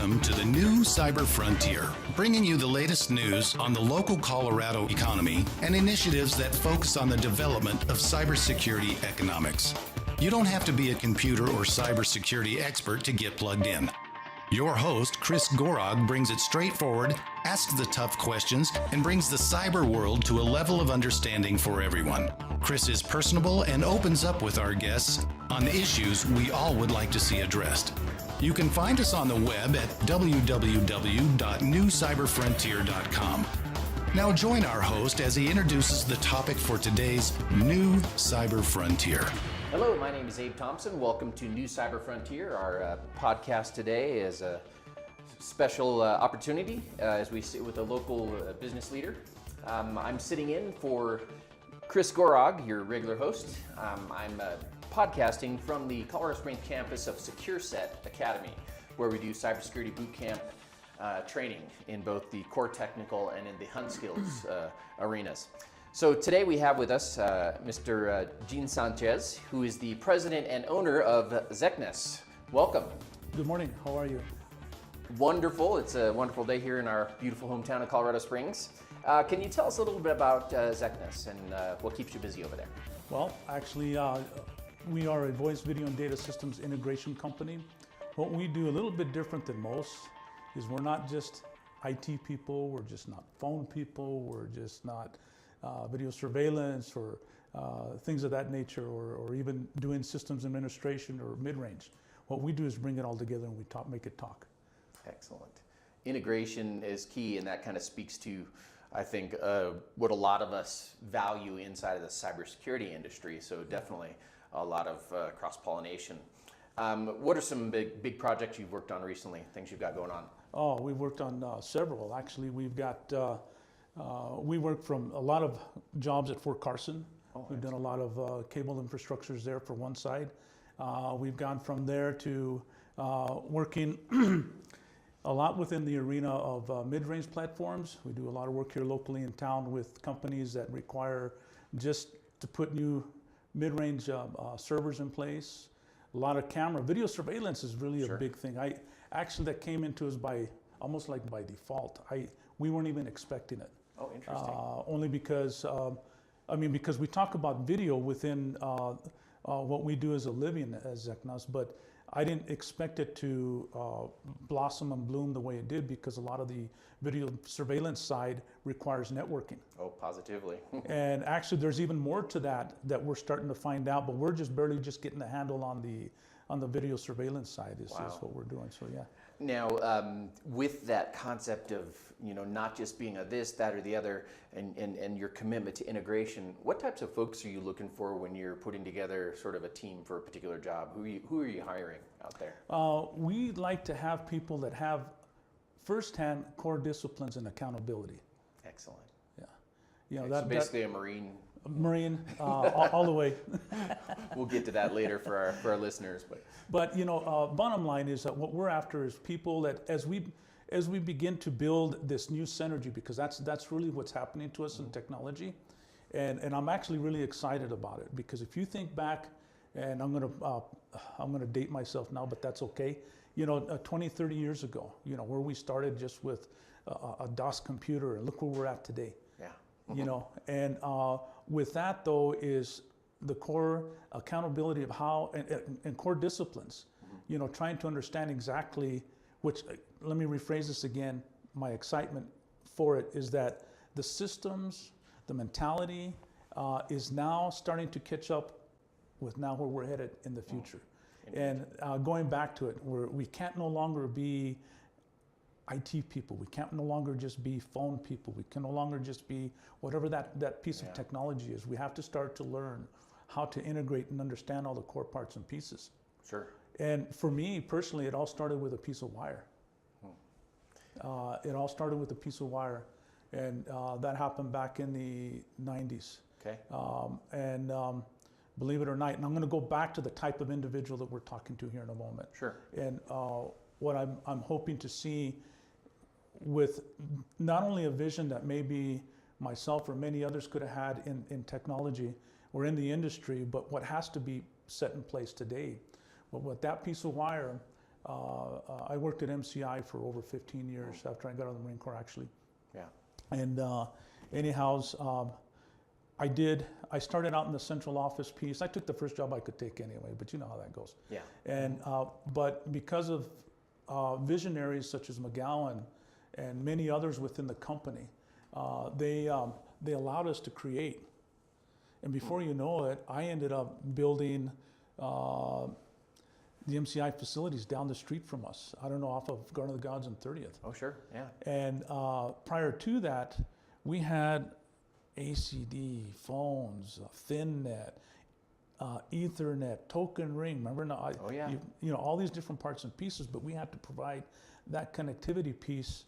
Welcome to the new Cyber Frontier, bringing you the latest news on the local Colorado economy and initiatives that focus on the development of cybersecurity economics. You don't have to be a computer or cybersecurity expert to get plugged in. Your host, Chris Gorog, brings it straightforward, asks the tough questions, and brings the cyber world to a level of understanding for everyone. Chris is personable and opens up with our guests on the issues we all would like to see addressed. You can find us on the web at www.newcyberfrontier.com. Now join our host as he introduces the topic for today's New Cyber Frontier. Hello, my name is Abe Thompson. Welcome to New Cyber Frontier. Our podcast today is a special opportunity as we sit with a local business leader. I'm sitting in for Chris Gorog, your regular host. I'm podcasting from the Colorado Springs campus of SecureSet Academy, where we do cybersecurity bootcamp training in both the core technical and in the hunt skills arenas. So today we have with us Mr. Gene Sanchez, who is the president and owner of Zeknes. Welcome. Good morning. How are you? Wonderful. It's a wonderful day here in our beautiful hometown of Colorado Springs. Can you tell us a little bit about Zeknes and what keeps you busy over there? Well, actually, we are a voice, video, and data systems integration company. What we do a little bit different than most is we're not just IT people, we're just not phone people, we're just not video surveillance or things of that nature, or even doing systems administration or mid-range. What we do is bring it all together and we make it talk. Excellent. Integration is key, and that kind of speaks to, I think, what a lot of us value inside of the cybersecurity industry. So definitely a lot of cross-pollination. What are some big projects you've worked on recently, things you've got going on? Oh, we've worked on several. Actually, we work from a lot of jobs at Fort Carson. We've done a lot of cable infrastructures there for one side. We've gone from there to working a lot within the arena of mid-range platforms. We do a lot of work here locally in town with companies that require just to put new mid-range servers in place. A lot of video surveillance is really a big thing. That came into us almost like by default. We weren't even expecting it. Oh, interesting. Only because, because we talk about video within what we do as a living as Zeknes, but I didn't expect it to blossom and bloom the way it did, because a lot of the video surveillance side requires networking. Oh, positively. And actually, there's even more to that we're starting to find out, but we're just barely getting a handle on the video surveillance side is what we're doing. So yeah. Now, with that concept of not just being a this, that, or the other, and your commitment to integration, what types of folks are you looking for when you're putting together sort of a team for a particular job? Who are you hiring out there? We like to have people that have firsthand core disciplines and accountability. Excellent. Yeah, so basically a Marine. All the way. We'll get to that later for our listeners, but bottom line is that what we're after is people that as we begin to build this new synergy, because that's really what's happening to us in technology, and I'm actually really excited about it, because if you think back, and I'm gonna date myself now, but that's okay. 20, 30 years ago, where we started just with a DOS computer, and look where we're at today. Yeah. And with that though is the core accountability of how and core disciplines. Trying to understand exactly which. Let me rephrase this again. My excitement for it is that the systems, the mentality, is now starting to catch up with now where we're headed in the future. And going back to it, we can't no longer be IT people. We can't no longer just be phone people. We can no longer just be whatever that piece of technology is. We have to start to learn how to integrate and understand all the core parts and pieces. Sure. And for me personally, it all started with a piece of wire. It all started with a piece of wire, and that happened back in the 90s. Okay. Believe it or not, and I'm going to go back to the type of individual that we're talking to here in a moment. Sure. And what I'm hoping to see with not only a vision that maybe myself or many others could have had in technology or in the industry, but what has to be set in place today. But with that piece of wire, I worked at MCI for over 15 years after I got out of the Marine Corps, actually. Yeah. And I started out in the central office piece. I took the first job I could take anyway, but you know how that goes. Yeah. And but because of visionaries such as McGowan and many others within the company, they allowed us to create. And before you know it, I ended up building the MCI facilities down the street from us. I don't know, off of Garden of the Gods and 30th. Oh, sure. Yeah. And prior to that, we had ACD, phones, ThinNet, Ethernet, token ring. Remember now? Oh, yeah. You know, all these different parts and pieces, but we had to provide that connectivity piece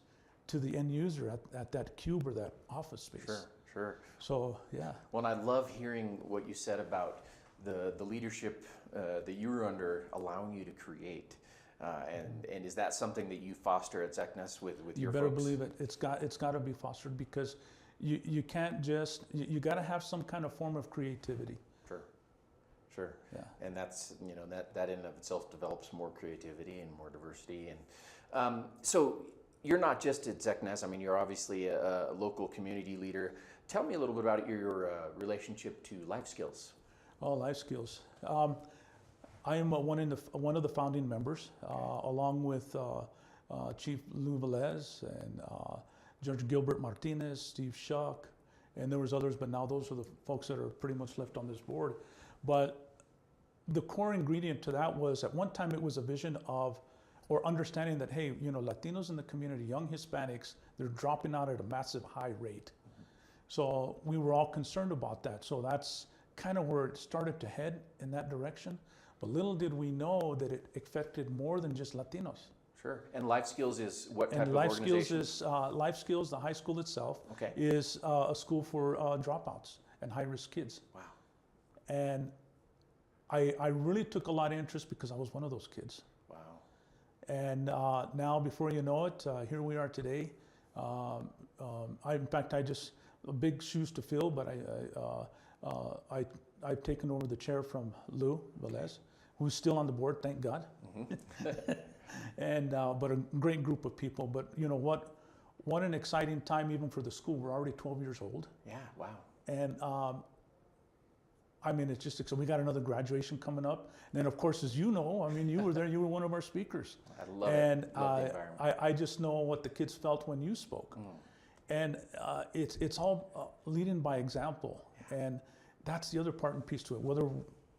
to the end user at that cube or that office space. Sure, sure. So, yeah. Well, and I love hearing what you said about the leadership that you were under allowing you to create. And is that something that you foster at ZECNAS with your folks? You better believe it. It's got to be fostered, because you can't just, you got to have some kind of form of creativity. Sure. Yeah. And that's, you know, that in and of itself develops more creativity and more diversity. And so you're not just at ZECNAS. I mean, you're obviously a local community leader. Tell me a little bit about your relationship to life skills. Oh, life skills. I am one of the founding members, along with Chief Lou Velez and Judge Gilbert Martinez, Steve Shuck, and there was others, but now those are the folks that are pretty much left on this board. But the core ingredient to that was, at one time, it was a vision of, or understanding that, hey, you know, Latinos in the community, young Hispanics, they're dropping out at a massive high rate. So we were all concerned about that. So that's kind of where it started to head in that direction. But little did we know that it affected more than just Latinos. Sure. And Life Skills is what type And of Life organization? Skills is Life Skills. The high school itself Okay. is a school for dropouts and high-risk kids. Wow. And I really took a lot of interest because I was one of those kids. Wow. And now, before you know it, here we are today. In fact, big shoes to fill, but I've taken over the chair from Lou Velez, who's still on the board, thank God. Mm-hmm. And but a great group of people. But you know what an exciting time even for the school. We're already 12 years old. Yeah. Wow. And I mean, it's just, so we got another graduation coming up. And then, of course, as you know, I mean, you were there, you were one of our speakers. I love and it. Love the environment. I just know what the kids felt when you spoke. And it's all leading by example. And that's the other part and piece to it. Whether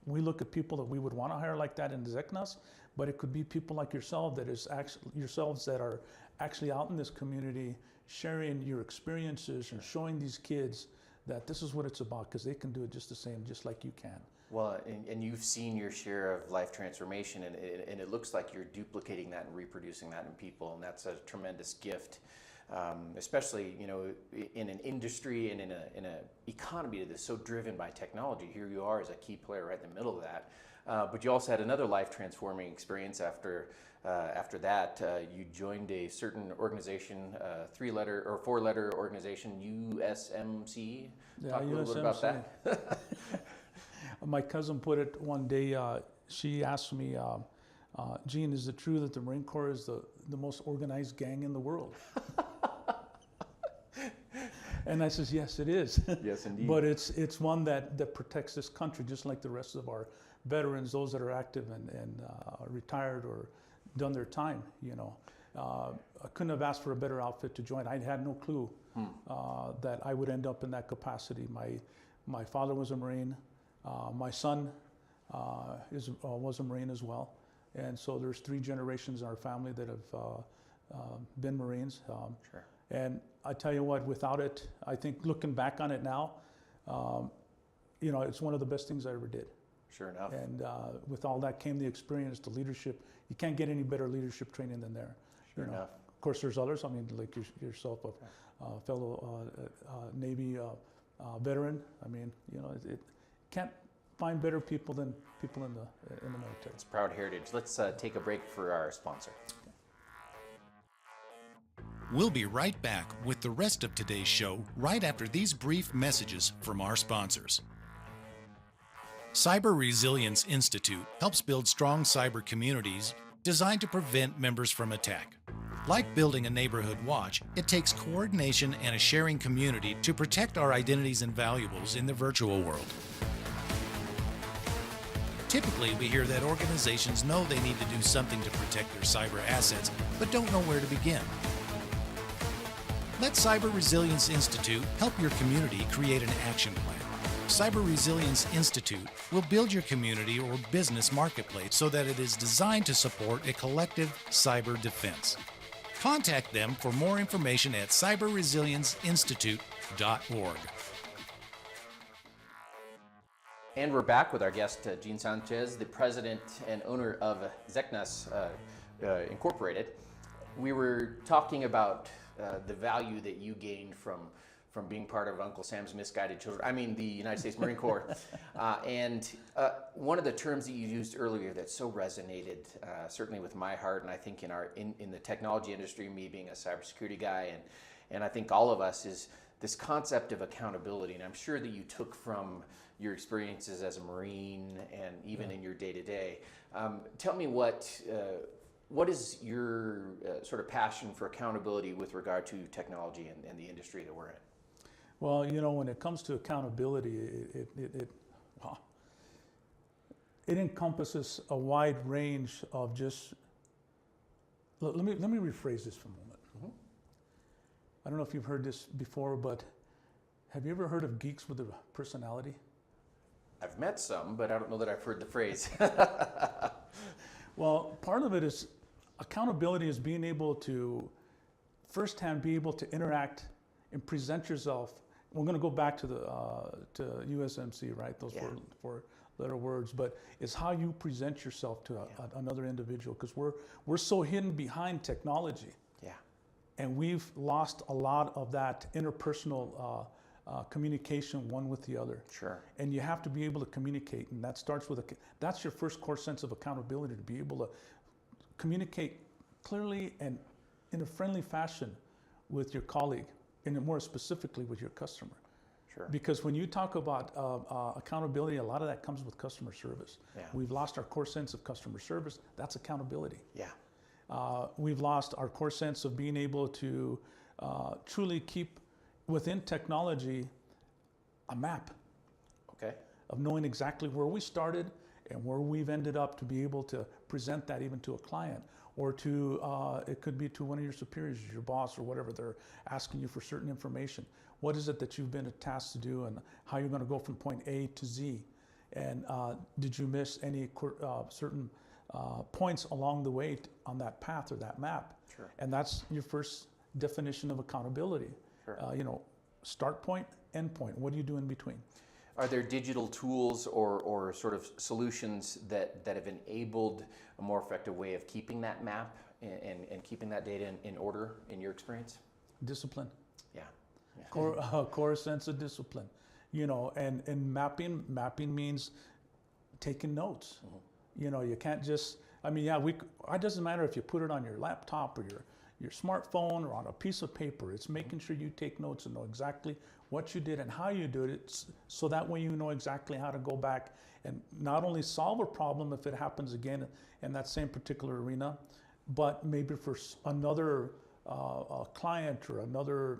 we look at people that we would want to hire like that in ZECNAS, but it could be people like yourselves that are actually out in this community sharing your experiences and showing these kids that this is what it's about, because they can do it just the same, just like you can. Well, and you've seen your share of life transformation, and it looks like you're duplicating that and reproducing that in people, and that's a tremendous gift, especially, you know, in an industry and in an economy that is so driven by technology. Here you are as a key player right in the middle of that, but you also had another life transforming experience after that. You joined a certain organization, 3-letter or 4-letter organization, USMC. Yeah, Talk a little bit about that. My cousin put it one day, she asked me, Gene, is it true that the Marine Corps is the most organized gang in the world? And I says, yes, it is. Yes, indeed. But it's one that protects this country, just like the rest of our veterans, those that are active and retired or done their time, you know. I couldn't have asked for a better outfit to join. I had no clue that I would end up in that capacity. My father was a Marine. My son was a Marine as well. And so there's 3 generations in our family that have been Marines. Sure. And I tell you what, without it, I think looking back on it now, you know, it's one of the best things I ever did. Sure enough. And with all that came the experience, the leadership. You can't get any better leadership training than there. Sure you know. enough. Of course, there's others. I mean, like yourself, a fellow Navy veteran. I mean, you know, it can't find better people than people in the military. It's proud heritage. Let's take a break for our sponsor. We'll be right back with the rest of today's show right after these brief messages from our sponsors. Cyber Resilience Institute helps build strong cyber communities designed to prevent members from attack. Like building a neighborhood watch, it takes coordination and a sharing community to protect our identities and valuables in the virtual world. Typically, we hear that organizations know they need to do something to protect their cyber assets, but don't know where to begin. Let Cyber Resilience Institute help your community create an action plan. Cyber Resilience Institute will build your community or business marketplace so that it is designed to support a collective cyber defense. Contact them for more information at cyberresilienceinstitute.org. And we're back with our guest, Gene Sanchez, the president and owner of Zeknas Incorporated. We were talking about the value that you gained from being part of Uncle Sam's Misguided Children, the United States Marine Corps. And one of the terms that you used earlier that so resonated, certainly with my heart, and I think in the technology industry, me being a cybersecurity guy, and I think all of us, is this concept of accountability. And I'm sure that you took from your experiences as a Marine and even in your day-to-day. Tell me what is your sort of passion for accountability with regard to technology and the industry that we're in? Well, when it comes to accountability, it encompasses a wide range of just. Let me rephrase this for a moment. Mm-hmm. I don't know if you've heard this before, but have you ever heard of geeks with a personality? I've met some, but I don't know that I've heard the phrase. Well, part of it is accountability is being able to firsthand be able to interact and present yourself. We're going to go back to the to USMC, right? Those four letter words, but it's how you present yourself to another individual, because we're so hidden behind technology. Yeah. And we've lost a lot of that interpersonal communication one with the other. Sure. And you have to be able to communicate, and that starts with that's your first core sense of accountability, to be able to communicate clearly and in a friendly fashion with your colleague, and more specifically with your customer. Sure. Because when you talk about accountability, a lot of that comes with customer service. Yeah. We've lost our core sense of customer service. That's accountability. Yeah. We've lost our core sense of being able to truly keep within technology a map. Okay. Of knowing exactly where we started and where we've ended up, to be able to present that even to a client, or to it could be to one of your superiors, your boss or whatever. They're asking you for certain information. What is it that you've been tasked to do, and how you're going to go from point A to Z, and did you miss any certain points along the way on that path or that map? Sure. And that's your first definition of accountability. Sure. Start point, end point. What do you do in between? Are there digital tools or sort of solutions that have enabled a more effective way of keeping that map and keeping that data in order, in your experience? Discipline. Yeah. Core sense of discipline. And mapping means taking notes. Mm-hmm. You can't just, it doesn't matter if you put it on your laptop or your smartphone or on a piece of paper. It's making sure you take notes and know exactly what you did and how you did it, so that way you know exactly how to go back and not only solve a problem if it happens again in that same particular arena, but maybe for another client or another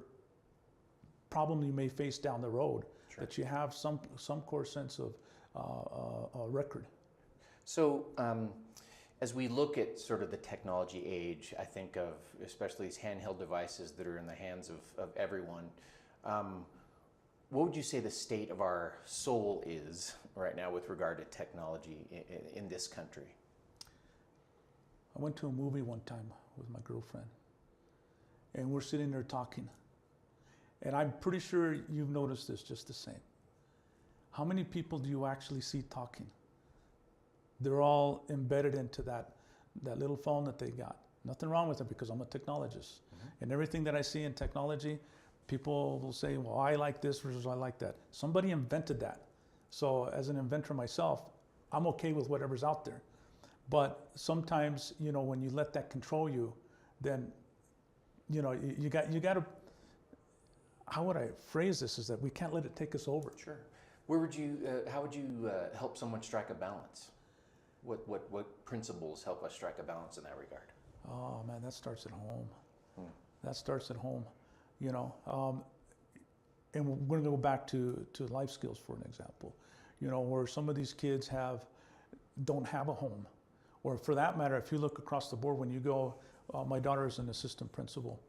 problem you may face down the road. Sure. That you have some core sense of record. So as we look at sort of the technology age, I think of especially these handheld devices that are in the hands of everyone. What would you say the state of our soul is right now with regard to technology in this country? I went to a movie one time with my girlfriend, and we're sitting there talking. And I'm pretty sure you've noticed this just the same. How many people do you actually see talking? They're all embedded into that little phone that they got. Nothing wrong with it, because I'm a technologist. Mm-hmm. And everything that I see in technology, people will say, well, I like this versus I like that. Somebody invented that. So as an inventor myself, I'm okay with whatever's out there. But sometimes, when you let that control you, then, you got to, how would I phrase this, is that we can't let it take us over. Sure. How would you help someone strike a balance? What principles help us strike a balance in that regard? Oh man, that starts at home. That starts at home, you know. And we're going to go back to life skills for an example, you know, where some of these kids don't have a home, or for that matter, if you look across the board, when you go, my daughter is an assistant principal,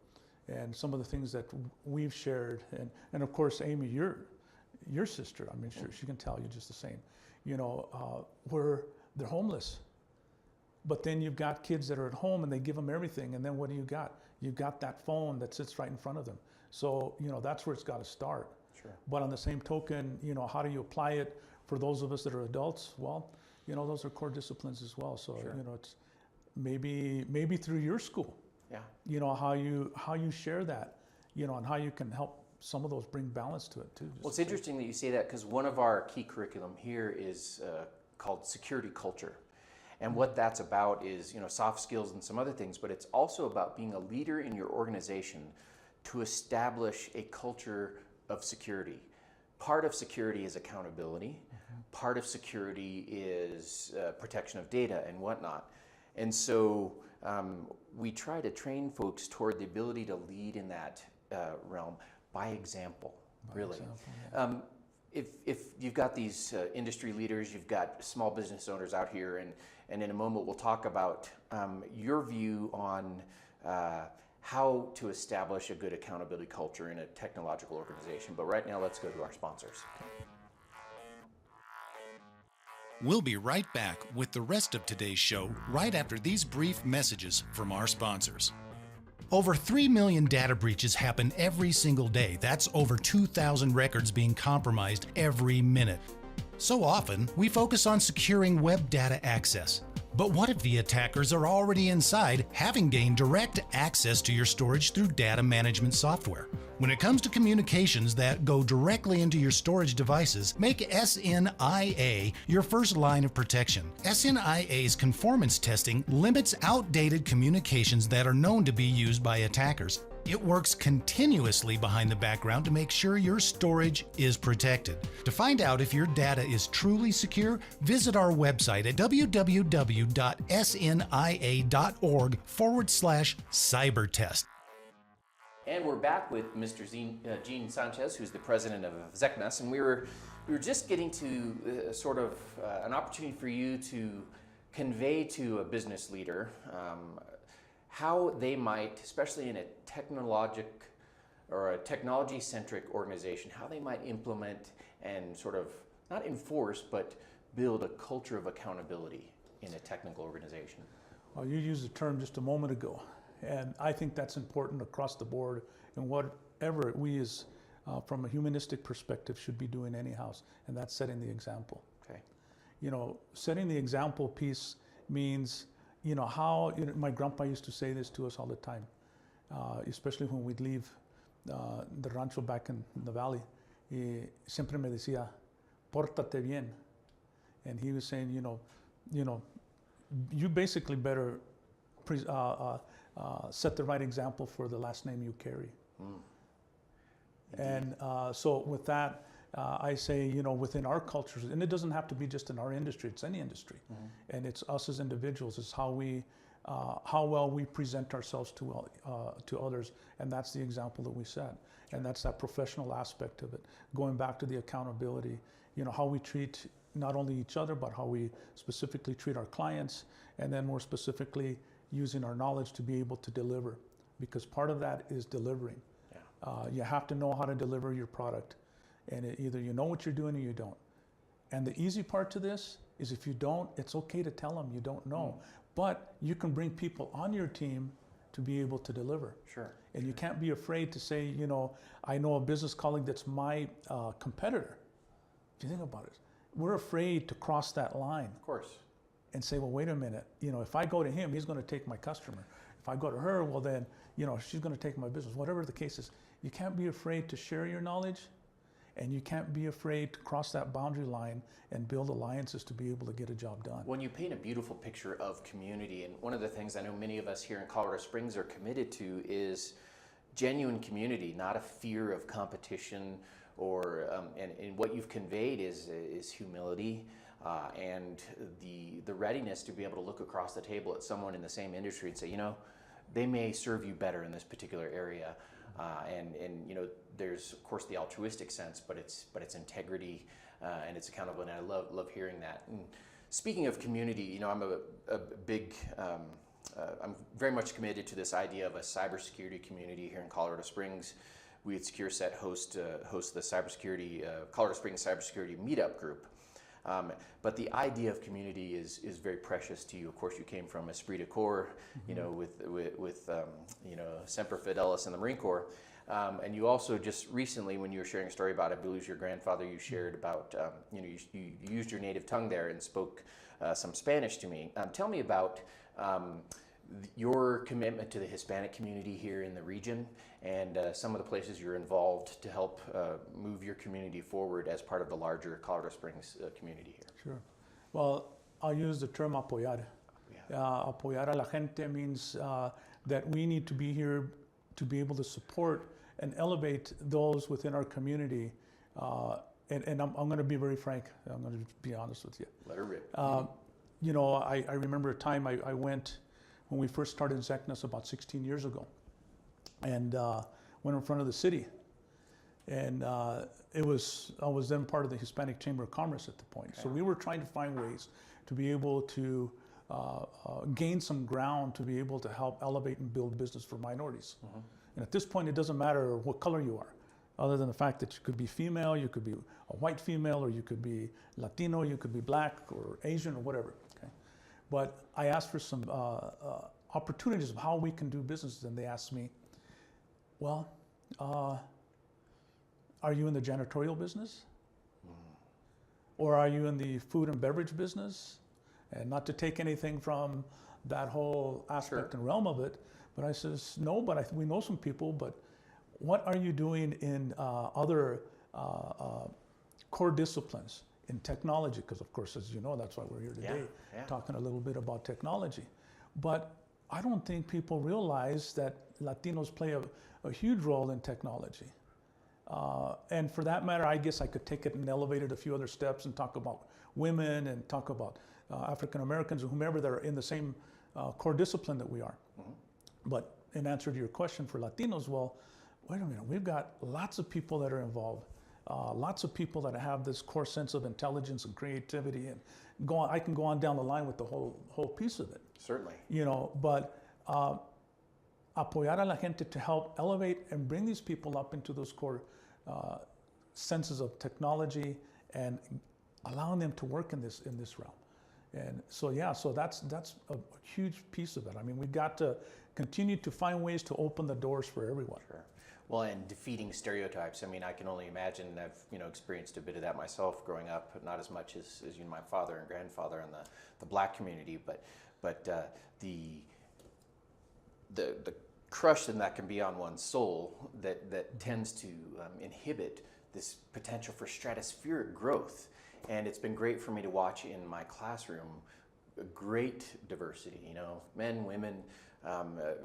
and some of the things that we've shared, and of course, Amy, your sister, I mean, sure, she can tell you just the same, you know, where they're homeless. But then you've got kids that are at home and they give them everything, and then what do you got? You've got that phone that sits right in front of them. So, you know, that's where it's got to start. Sure. But on the same token, you know, how do you apply it for those of us that are adults? Well, you know, those are core disciplines as well. So, Sure. you know, it's maybe through your school. Yeah. You know, how you share that, you know, and how you can help some of those bring balance to it too. Well, it's interesting that you say that, because one of our key curriculum here is called security culture. And what that's about is, you know, soft skills and some other things, but it's also about being a leader in your organization to establish a culture of security. Part of security is accountability. Part of security is protection of data and whatnot. And so we try to train folks toward the ability to lead in that realm by example, really. If you've got these industry leaders, you've got small business owners out here, and in a moment we'll talk about your view on how to establish a good accountability culture in a technological organization. But right now, let's go to our sponsors. We'll be right back with the rest of today's show right after these brief messages from our sponsors. Over 3 million data breaches happen every single day. That's over 2,000 records being compromised every minute. So often, we focus on securing web data access. But what if the attackers are already inside, having gained direct access to your storage through data management software? When it comes to communications that go directly into your storage devices, make SNIA your first line of protection. SNIA's conformance testing limits outdated communications that are known to be used by attackers. It works continuously behind the background to make sure your storage is protected. To find out if your data is truly secure, visit our website at www.snia.org/cybertest. And we're back with Mr. Gene Sanchez, who's the president of ZECNAS, and we were just getting to sort of an opportunity for you to convey to a business leader how they might, especially in a technology-centric organization, how they might implement and sort of not enforce, but build a culture of accountability in a technical organization. Well, you used the term just a moment ago, and I think that's important across the board in whatever we as, from a humanistic perspective, should be doing anyhow, and that's setting the example. Okay. You know, setting the example piece means, you know, how, you know, my grandpa used to say this to us all the time, especially when we'd leave the rancho back in the valley. Siempre me decía, pórtate bien. And he was saying, you know, you basically better set the right example for the last name you carry. And so with that, I say, you know, within our cultures, and it doesn't have to be just in our industry, it's any industry. And it's us as individuals, it's how well we present ourselves to others, and that's the example that we set. And that's that professional aspect of it. Going back to the accountability, you know, how we treat not only each other, but how we specifically treat our clients, and then more specifically, using our knowledge to be able to deliver, because part of that is delivering. You have to know how to deliver your product, and either you know what you're doing or you don't. And the easy part to this is if you don't, it's okay to tell them you don't know, but you can bring people on your team to be able to deliver. Sure. And you can't be afraid to say, you know, I know a business colleague that's my competitor. If you think about it, we're afraid to cross that line. Of course. And say, well, wait a minute, you know, if I go to him, he's going to take my customer. If I go to her, well then, you know, she's going to take my business. Whatever the case is, you can't be afraid to share your knowledge, and you can't be afraid to cross that boundary line and build alliances to be able to get a job done. When you paint a beautiful picture of community, and one of the things I know many of us here in Colorado Springs are committed to is genuine community, not a fear of competition, or and what you've conveyed is humility. and the readiness to be able to look across the table at someone in the same industry and say, you know, they may serve you better in this particular area. And you know, there's of course the altruistic sense, but it's integrity and it's accountable, and I love hearing that. And speaking of community, you know, I'm a big I'm very much committed to this idea of a cybersecurity community here in Colorado Springs. We at SecureSet host the cybersecurity Colorado Springs cybersecurity meetup group. But the idea of community is very precious to you. Of course, you came from Esprit de Corps, you know, with you know, Semper Fidelis in the Marine Corps, and you also just recently, when you were sharing a story about, I believe your grandfather, you shared about, you know, you used your native tongue there and spoke some Spanish to me. Tell me about your commitment to the Hispanic community here in the region, and some of the places you're involved to help move your community forward as part of the larger Colorado Springs community here. Sure. Well, I'll use the term apoyar. Apoyar a la gente means that we need to be here to be able to support and elevate those within our community. And I'm going to be very frank. I'm going to be honest with you. Let her rip. You know, I remember a time I went when we first started Zeknus about 16 years ago, and went in front of the city. And I was then part of the Hispanic Chamber of Commerce at the point. Okay. So we were trying to find ways to be able to gain some ground to be able to help elevate and build business for minorities. Mm-hmm. And at this point, it doesn't matter what color you are, other than the fact that you could be female, you could be a white female, or you could be Latino, you could be black or Asian or whatever. Okay? But I asked for some opportunities of how we can do business, and they asked me, well, are you in the janitorial business? Or are you in the food and beverage business? And not to take anything from that whole aspect and realm of it, but I says, no, but we know some people, but what are you doing in other core disciplines in technology? Because of course, as you know, that's why we're here today, talking a little bit about technology. But I don't think people realize that Latinos play a huge role in technology. And for that matter, I guess I could take it and elevate it a few other steps and talk about women and talk about African Americans or whomever that are in the same core discipline that we are. Mm-hmm. But in answer to your question for Latinos, well, wait a minute, we've got lots of people that are involved, lots of people that have this core sense of intelligence and creativity, and go on, I can go on down the line with the whole piece of it. Certainly. You know, but apoyar a la gente to help elevate and bring these people up into those core senses of technology and allowing them to work in this realm. And so so that's a huge piece of it. I mean, we've got to continue to find ways to open the doors for everyone. Sure. Well, and defeating stereotypes. I mean, I can only imagine. I've experienced a bit of that myself growing up, not as much as you know, my father and grandfather in the black community, but the crush that can be on one's soul that tends to inhibit this potential for stratospheric growth. And it's been great for me to watch in my classroom a great diversity, you know, men, women,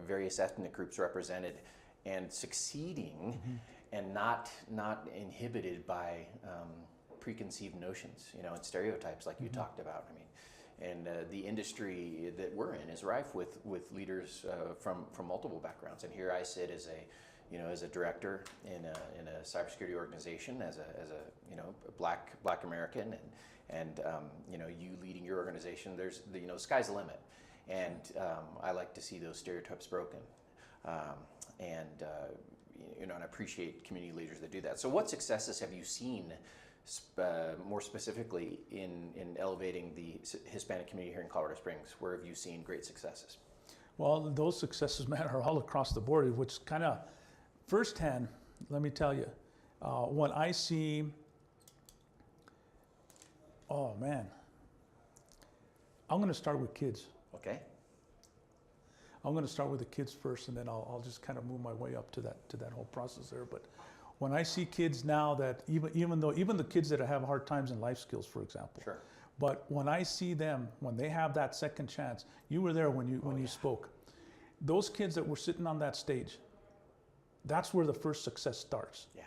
various ethnic groups represented, and succeeding, and not inhibited by preconceived notions, you know, and stereotypes like you talked about. I mean, and the industry that we're in is rife with leaders from multiple backgrounds. And here I sit as a director in a cybersecurity organization, as a you know, black American, and you know, you leading your organization. There's the sky's the limit, and I like to see those stereotypes broken, and you know, and I appreciate community leaders that do that. So, what successes have you seen? More specifically in elevating the Hispanic community here in Colorado Springs? Where have you seen great successes? Well, those successes, man, are all across the board, which kind of firsthand, let me tell you, when I see, oh man, I'm going to start with kids. Okay. I'm going to start with the kids first, and then I'll just kind of move my way up to that whole process there. But when I see kids now that even the kids that have hard times in life skills, for example. Sure. But when I see them, when they have that second chance, you were there when you spoke. Those kids that were sitting on that stage, that's where the first success starts. Yeah.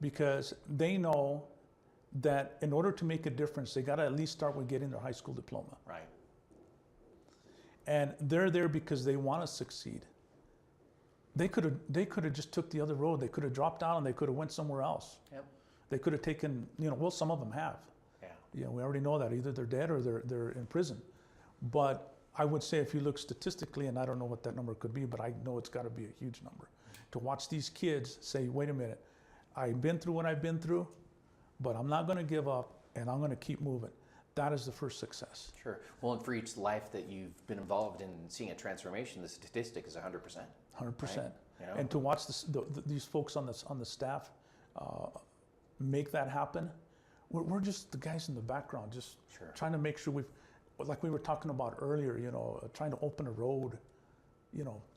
Because they know that in order to make a difference, they got to at least start with getting their high school diploma. Right. And they're there because they want to succeed. They could have just took the other road. They could have dropped out and they could have went somewhere else. Yep. They could have taken, well, some of them have. Yeah. We already know that either they're dead or they're in prison. But I would say if you look statistically, and I don't know what that number could be, but I know it's got to be a huge number. To watch these kids say, wait a minute, I've been through what I've been through, but I'm not going to give up and I'm going to keep moving. That is the first success. Sure. Well, and for each life that you've been involved in seeing a transformation, the statistic is 100%. 100%. Right? And to watch these folks on the staff make that happen, we're just the guys in the background, just trying to make sure like we were talking about earlier, trying to open a road,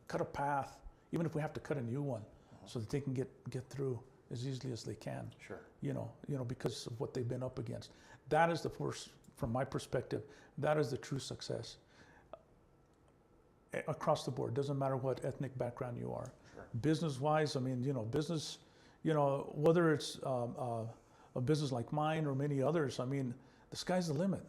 cut a path, even if we have to cut a new one, so that they can get through as easily as they can. Sure. Because of what they've been up against. That is the first, from my perspective, that is the true success. Across the board, doesn't matter what ethnic background you are. Sure. Business-wise, business, whether it's a business like mine or many others, the sky's the limit.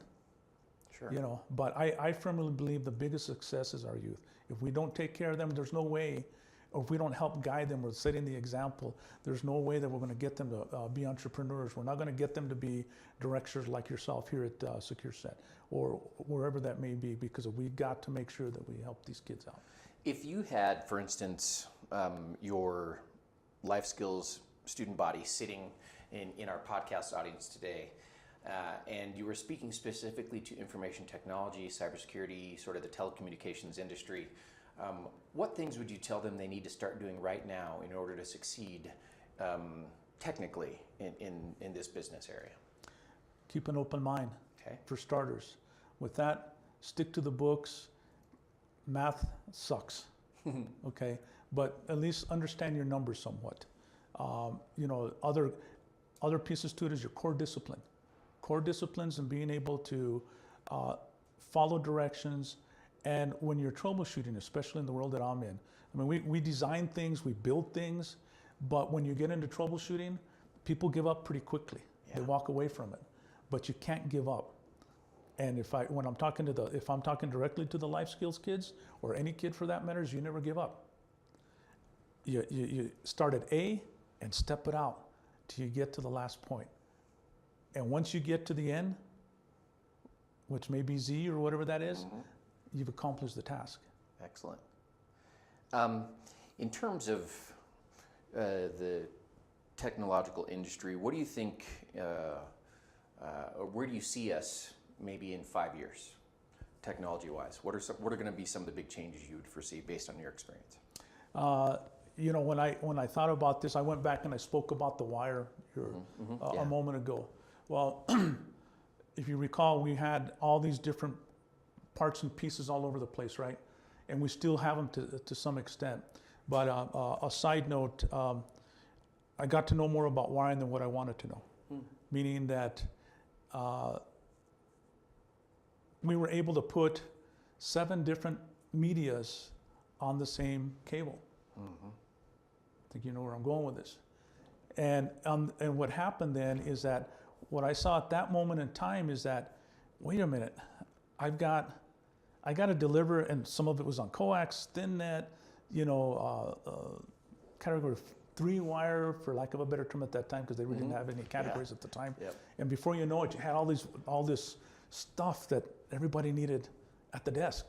Sure. But I firmly believe the biggest success is our youth. If we don't take care of them, there's no way, or if we don't help guide them or setting the example, there's no way that we're going to get them to be entrepreneurs. We're not going to get them to be directors like yourself here at SecureSet or wherever that may be, because we've got to make sure that we help these kids out. If you had, for instance, your life skills student body sitting in our podcast audience today, and you were speaking specifically to information technology, cybersecurity, sort of the telecommunications industry, what things would you tell them they need to start doing right now in order to succeed technically in this business area? Keep an open mind, okay, for starters. With that, stick to the books. Math sucks, okay? But at least understand your numbers somewhat. Other pieces to it is your core discipline. Core disciplines and being able to follow directions. And when you're troubleshooting, especially in the world that I'm in, we design things, we build things, but when you get into troubleshooting, people give up pretty quickly. Yeah. They walk away from it, but you can't give up. And if I'm talking directly to the life skills kids, or any kid for that matter, you never give up. You start at A and step it out till you get to the last point. And once you get to the end, which may be Z or whatever that is, you've accomplished the task. Excellent. In terms of the technological industry, what do you think, or where do you see us maybe in 5 years, technology-wise? What are going to be some of the big changes you would foresee based on your experience? When I thought about this, I went back and I spoke about the wire here a moment ago. Well, if you recall, we had all these different parts and pieces all over the place, right? And we still have them to some extent. But a side note, I got to know more about wiring than what I wanted to know. Meaning that we were able to put 7 different medias on the same cable. I think you know where I'm going with this. And what happened then is that what I saw at that moment in time is that, wait a minute, I got to deliver, and some of it was on coax, thin net, category 3 wire, for lack of a better term at that time, because they really didn't have any categories at the time. Yep. And before you know it, you had all this stuff that everybody needed at the desk.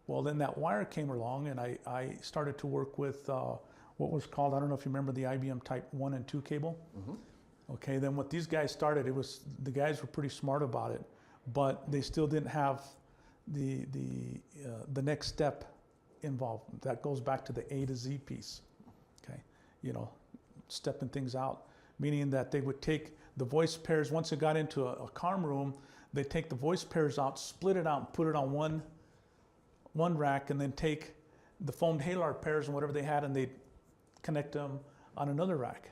Well, then that wire came along, and I started to work with what was called, I don't know if you remember, the IBM Type 1 and 2 cable. Okay, then what these guys started, the guys were pretty smart about it, but they still didn't have the next step involved. That goes back to the A to Z piece. Okay, stepping things out, meaning that they would take the voice pairs, once it got into a comm room, they'd take the voice pairs out, split it out, and put it on one rack, and then take the foamed Halar pairs and whatever they had, and they'd connect them on another rack.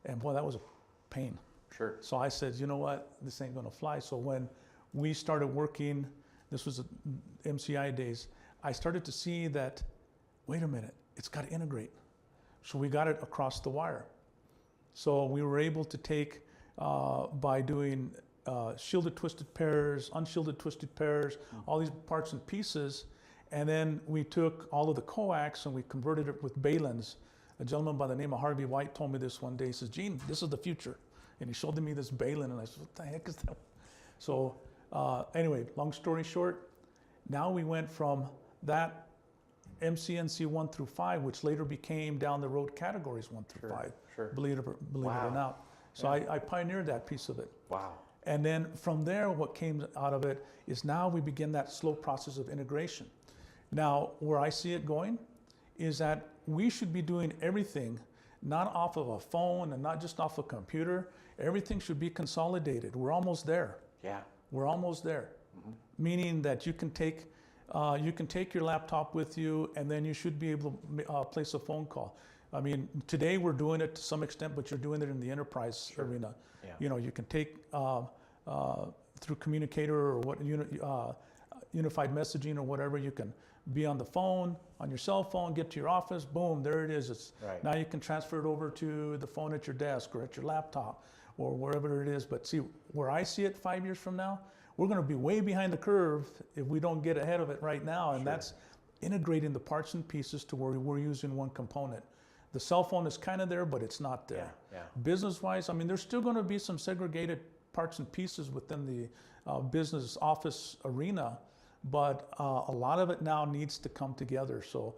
And boy, that was a pain. Sure. So I said, you know what, this ain't gonna fly. So when we started working, this was MCI days, I started to see that, wait a minute, it's got to integrate. So we got it across the wire. So we were able to take by doing shielded twisted pairs, unshielded twisted pairs, all these parts and pieces. And then we took all of the coax and we converted it with balins. A gentleman by the name of Harvey White told me this one day. He says, Gene, this is the future. And he showed me this balin, and I said, what the heck is that? So anyway, long story short, now we went from that MCNC 1 through 5, which later became down the road categories 1 through 5, believe it or not. So I pioneered that piece of it. Wow. And then from there, what came out of it is now we begin that slow process of integration. Now, where I see it going is that we should be doing everything not off of a phone and not just off a computer. Everything should be consolidated. We're almost there. Yeah. We're almost there. Mm-hmm. Meaning that you can take your laptop with you, and then you should be able to place a phone call. I mean, today we're doing it to some extent, but you're doing it in the enterprise arena. Yeah. You know, you can take through communicator or what unified messaging or whatever. You can be on the phone, on your cell phone, get to your office, boom, there it is. Now you can transfer it over to the phone at your desk or at your laptop or wherever it is. But see, where I see it 5 years from now, we're going to be way behind the curve if we don't get ahead of it right now. And that's integrating the parts and pieces to where we're using one component. The cell phone is kind of there, but it's not there. Business-wise, I mean, there's still going to be some segregated parts and pieces within the business office arena, but a lot of it now needs to come together. So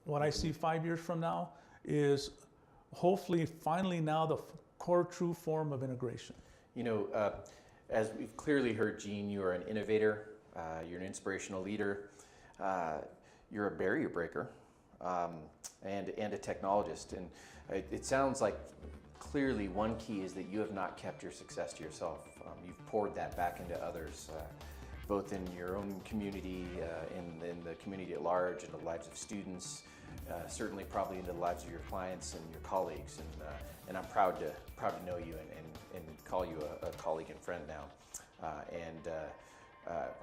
what I see 5 years from now is hopefully finally now the core true form of integration. You know, as we've clearly heard, Gene, you are an innovator, you're an inspirational leader, you're a barrier breaker, and a technologist. And it sounds like clearly one key is that you have not kept your success to yourself. You've poured that back into others, both in your own community, in the community at large, in the lives of students, certainly probably into the lives of your clients and your colleagues. And I'm proud to know you and call you a colleague and friend now.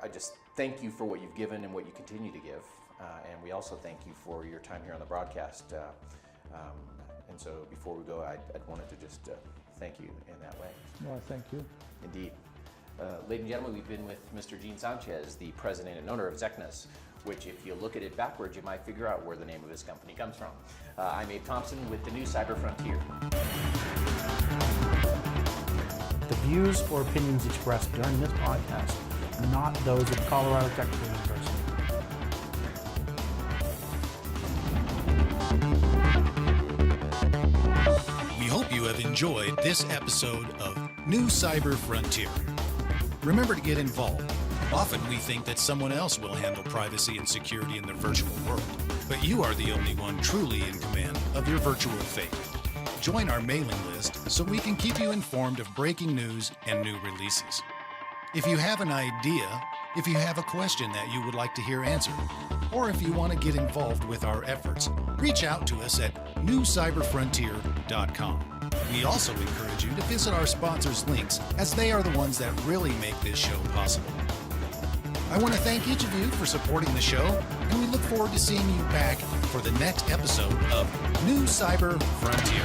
I just thank you for what you've given and what you continue to give. And we also thank you for your time here on the broadcast. And so before we go, I wanted to just thank you in that way. Well, thank you. Indeed. Ladies and gentlemen, we've been with Mr. Gene Sanchez, the president and owner of Zeknas, which if you look at it backwards, you might figure out where the name of his company comes from. I'm Abe Thompson with the new Cyber Frontier. The views or opinions expressed during this podcast are not those of Colorado Technical University. We hope you have enjoyed this episode of New Cyber Frontier. Remember to get involved. Often we think that someone else will handle privacy and security in the virtual world, but you are the only one truly in command of your virtual fate. Join our mailing list so we can keep you informed of breaking news and new releases. If you have an idea, if you have a question that you would like to hear answered, or if you want to get involved with our efforts, reach out to us at newcyberfrontier.com. We also encourage you to visit our sponsors' links, as they are the ones that really make this show possible. I want to thank each of you for supporting the show, and we look forward to seeing you back for the next episode of New Cyber Frontier.